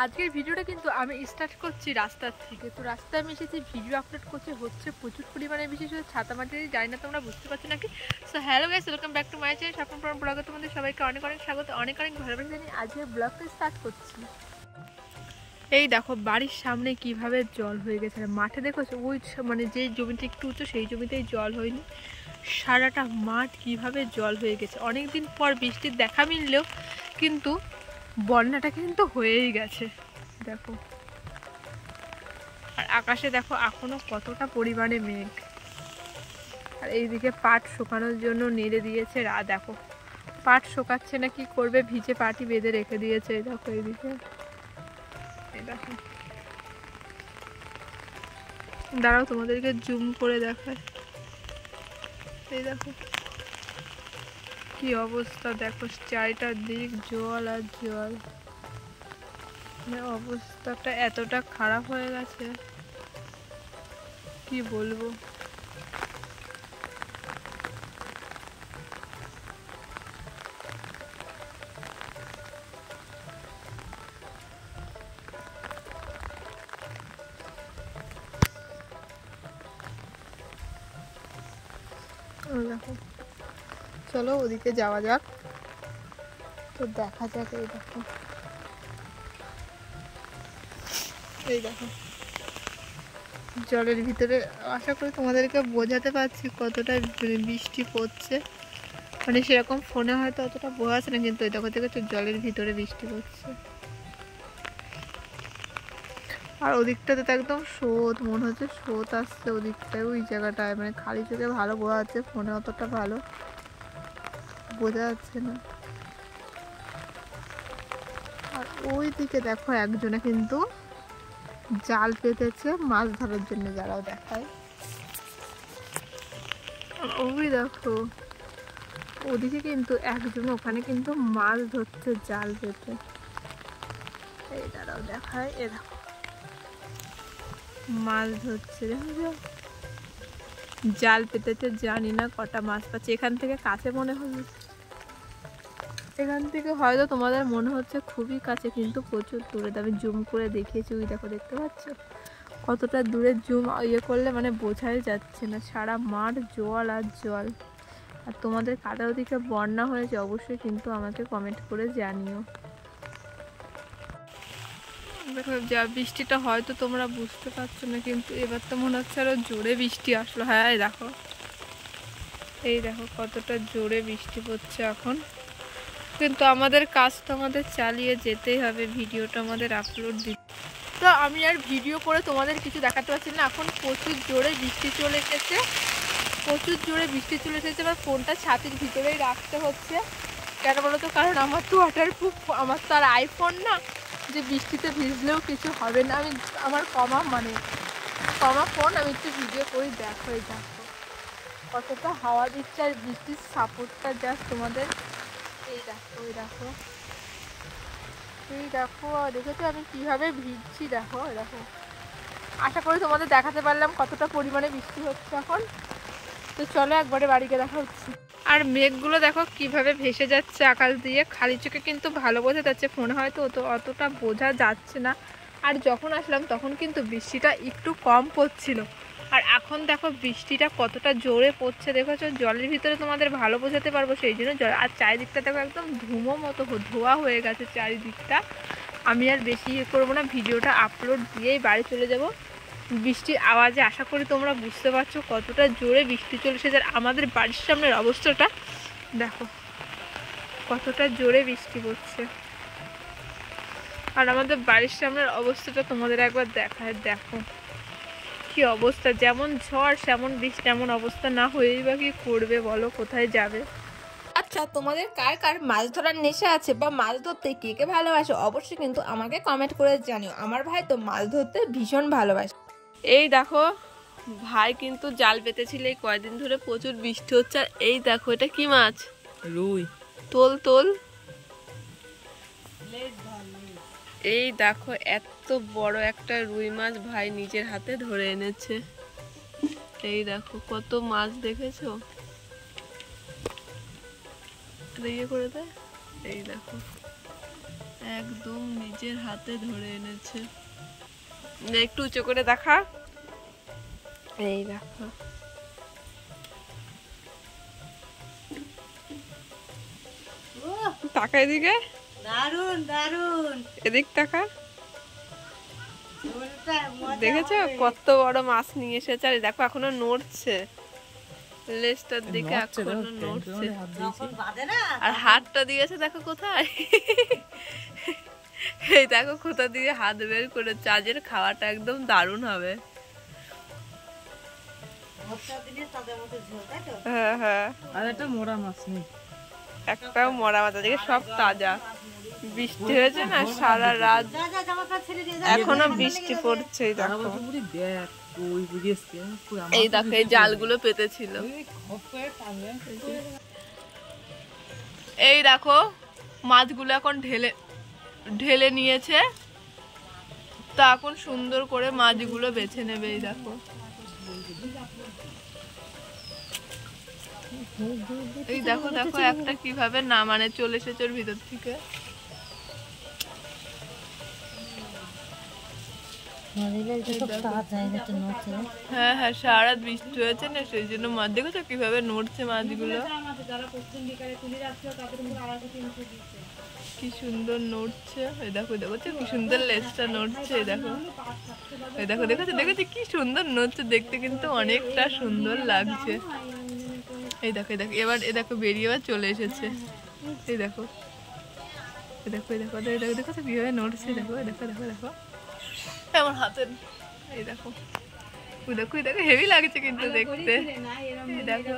আজকের ভিডিওটা কিন্তু আমি স্টার্ট করছি রাস্তার থেকে। তো রাস্তায় আমি এসেছি, ভিডিও আপলোড করতে হচ্ছে প্রচুর পরিমাণে, বিশেষ করে ছাতা মাটি যাই না, তোমরা বুঝতে পারছো নাকি। So hello guys, welcome back to my channel স্বপ্ন পুরাণ ব্লগে তোমাদের সবাইকে অনেক অনেক স্বাগত, অনেক অনেক ভালোবাসা জানিয়ে আজকের ব্লগটা স্টার্ট করছি। এই দেখো বাড়ির সামনে কিভাবে জল হয়ে গেছে, মাঠে দেখো ওই মানে যে জমিতে একটু উঁচু সেই জমিতেই জল হয়নি, সারাটা মাঠ কিভাবে জল হয়ে গেছে। অনেকদিন পর বৃষ্টির দেখা মিললেও কিন্তু বন্যাটা কিন্তু হয়েই গেছে দেখো। আর আকাশে দেখো এখনো কতটা পরিমাণে মেঘ। আর এইদিকে পাট শুকানোর জন্য নেড়ে দিয়েছে দেখো, পাট শুকাচ্ছে না কি করবে, ভিজে পাটি বেঁধে রেখে দিয়েছে। এই দেখো এইদিকে, এই দেখো, দাঁড়াও তোমাদেরকে জুম করে দেখায়। এই দেখো কি অবস্থা, দেখো চারিটার দিক জল আর জল, অবস্থাটা এতটা খারাপ হয়ে গেছে কি বলবো। দেখো চলো ওদিকে যাওয়া যাক, তো দেখা যাক। এই দেখো, এই দেখো জলের ভিতরে, আশা করি তোমাদেরকে বোঝাতে পারছি কতটা বৃষ্টি পড়ছে। মানে সেরকম ফোনে হয়তো অতটা বোঝা যাচ্ছে না, কিন্তু ওই দেখো দেখো জলের ভিতরে বৃষ্টি পড়ছে। আর ওদিকটাতে তো একদম স্রোত, মনে হচ্ছে স্রোত আসছে ওদিকটায়, ওই জায়গাটায়। মানে খালি চোখে ভালো বোঝা যাচ্ছে, ফোনে অতটা ভালো বোঝা যাচ্ছে না। আর ওই দিকে দেখো একজনে কিন্তু জাল পেতেছে মাছ ধরার জন্য, যারাও দেখায়। ওই দেখো ওদিকে কিন্তু একজন ওখানে কিন্তু মাছ ধরছে জাল পেতে। এই দাঁড়াও দেখায়, এ দেখো মাছ ধরছে, দেখো জাল পেতেছে, জানি না কটা মাছ পাচ্ছে। এখান থেকে কাছে মনে হচ্ছে, এখান থেকে হয়তো তোমাদের মনে হচ্ছে খুবই কাছে, কিন্তু প্রচুর দূরে। আমি জুম করে দেখিয়েছি, ওই দেখো দেখতে পাচ্ছ কতটা দূরে, জুম করলে মানে বোঝাই যাচ্ছে না, সারা মাঠ জল আর জল। আর তোমাদের কাটার ওদিকে বন্যা হয়েছে অবশ্যই কিন্তু আমাকে কমেন্ট করে জানিও। দেখো যা বৃষ্টিটা হয়তো তোমরা বুঝতে পারছো না, কিন্তু এবার তো মনে হচ্ছে আরো জোরে বৃষ্টি আসলো। হ্যাঁ এই দেখো, এই দেখো কতটা জোরে বৃষ্টি পড়ছে এখন। কিন্তু আমাদের কাজ তো আমাদের চালিয়ে যেতেই হবে, ভিডিওটা আমাদের আপলোড দিতে। তো আমি আর ভিডিও করে তোমাদের কিছু দেখাতে পারছি না, এখন প্রচুর জোরে বৃষ্টি চলে এসেছে, প্রচুর জোরে বৃষ্টি চলে এসেছে। এবার ফোনটা ছাতির ভিতরেই রাখতে হচ্ছে, কেন বলো তো, কারণ আমার তো ওয়াটারপ্রুফ, আমার তো আর আইফোন না যে বৃষ্টিতে ভিজলেও কিছু হবে না। আমি আমার কমা ফোন, আমি একটু ভিডিও করি। দেখো এই দেখো কতটা হাওয়া দিচ্ছে, আর বৃষ্টির সাপোর্টটা জাস্ট তোমাদের। এই দেখো, এই দেখো, এই দেখো, দেখেছো আমি কিভাবে ভিজছি, দেখো দেখো। আশা করি তোমাদের দেখাতে পারলাম কতটা পরিমাণে বৃষ্টি হচ্ছে এখন। তো চলো একবারে বাড়িতে দেখা হচ্ছে। আর মেঘগুলো দেখো কিভাবে ভেসে যাচ্ছে আকাশ দিয়ে, খালি চোখে কিন্তু ভালো বোঝা যাচ্ছে, ফোনে হয়তো অতটা বোঝা যাচ্ছে না। আর যখন আসলাম তখন কিন্তু বৃষ্টিটা একটু কম পড়ছিল, আর এখন দেখো বৃষ্টিটা কতটা জোরে পড়ছে, দেখেছো জলের ভিতরে তোমাদের ভালো বোঝাতে পারবো সেই জন্য জল। আর চারিদিকটা দেখো একদম ধুমো মতো ধোয়া হয়ে গেছে চারিদিকটা। আমি আর বেশি করবো না, ভিডিওটা আপলোড দিয়েই বাড়ি চলে যাব। বৃষ্টির আওয়াজে আশা করি তোমরা বুঝতে পারছো কতটা জোরে বৃষ্টি চলেছে। আর আমাদের বাড়ির সামনের অবস্থাটা দেখো কতটা জোরে বৃষ্টি পড়ছে। আর আমাদের বাড়ির সামনের অবস্থাটা তোমাদের একবার দেখায়, দেখো কি অবস্থা, যেমন ঝড় সেমন বৃষ্টি, এমন অবস্থা না হয়েই বা কি করবে বলো, কোথায় যাবে। আচ্ছা, তোমাদের কার কার মাছ ধরার নেশা আছে বা মাছ ধরতে কে কে ভালোবাসে অবশ্যই কিন্তু আমাকে কমেন্ট করে জানিও। আমার ভাই তো মাছ ধরতে ভীষণ ভালোবাসে। এই দেখো ভাই কিন্তু জাল পেতেছিল, এই কয়দিন ধরে প্রচুর বৃষ্টি হচ্ছে। আর এই দেখো এটা কি মাছ, রুই। তোল তোল। এই দেখো এত বড় একটা রুই মাছ ভাই নিজের হাতে ধরে এনেছে। এই দেখো কত মাছ, দেখেছো, ইয়ে করে দেয়। এই দেখো একদম নিজের হাতে ধরে এনেছে। একটু উঁচু করে দেখা, এই দেখো টাকা এদিকে, দারুন দারুন। এদিক টাকা। দেখেছো কত বড় মাছ নিয়ে এসেছে, আর দেখো এখনো নড়ছে, লেজটার দিকে এখনো নড়ছে, আর হাতটা দিয়েছে দেখো কোথায়। এই দেখো কোথা দিয়ে হাত বের করেছে। আজের খাওয়াটা একদম দারুণ হবে। হ্যাঁ হ্যাঁ, আর একটা মোড়া মাছ নেই, একটাও মরা মাছ আজকে, সব তাজা। বৃষ্টি হয়েছে না সারা রাত, এখনো বৃষ্টি পড়ছে। এই দেখো, এই দেখো এই জালগুলো পেতেছিল। এই দেখো মাছগুলো এখন ঢেলে ঢেলে নিয়েছে, তা এখন সুন্দর করে মাছগুলো বেছে নেবে। এই দেখো, এই দেখো দেখো একটা কিভাবে না মানে চলে এসেছে ওর ভিতর থেকে। হ্যাঁ হ্যাঁ, সারা রাত বৃষ্টি হয়েছে না, সেই জন্য মাছ দেখেছো কিভাবে নড়ছে মাছগুলো, কি সুন্দর নড়ছে। এই দেখো দেখো কি সুন্দর লেজটা নড়ছে। এই দেখো, এই দেখো দেখেছো দেখেছো কি সুন্দর নড়ছে, দেখতে কিন্তু অনেকটা সুন্দর লাগছে। এই দেখো, এই দেখো এবার এ দেখো বেরিয়ে এবার চলে এসেছে। এই দেখো, এই দেখো, এই দেখো, এই দেখো দেখো তো কিভাবে নড়ছে। দেখো দেখো দেখো দেখো আমার হাতে, এই দেখো, ওই দেখো, এই দেখো হেভি লাগছে কিন্তু দেখতে। এই দেখো।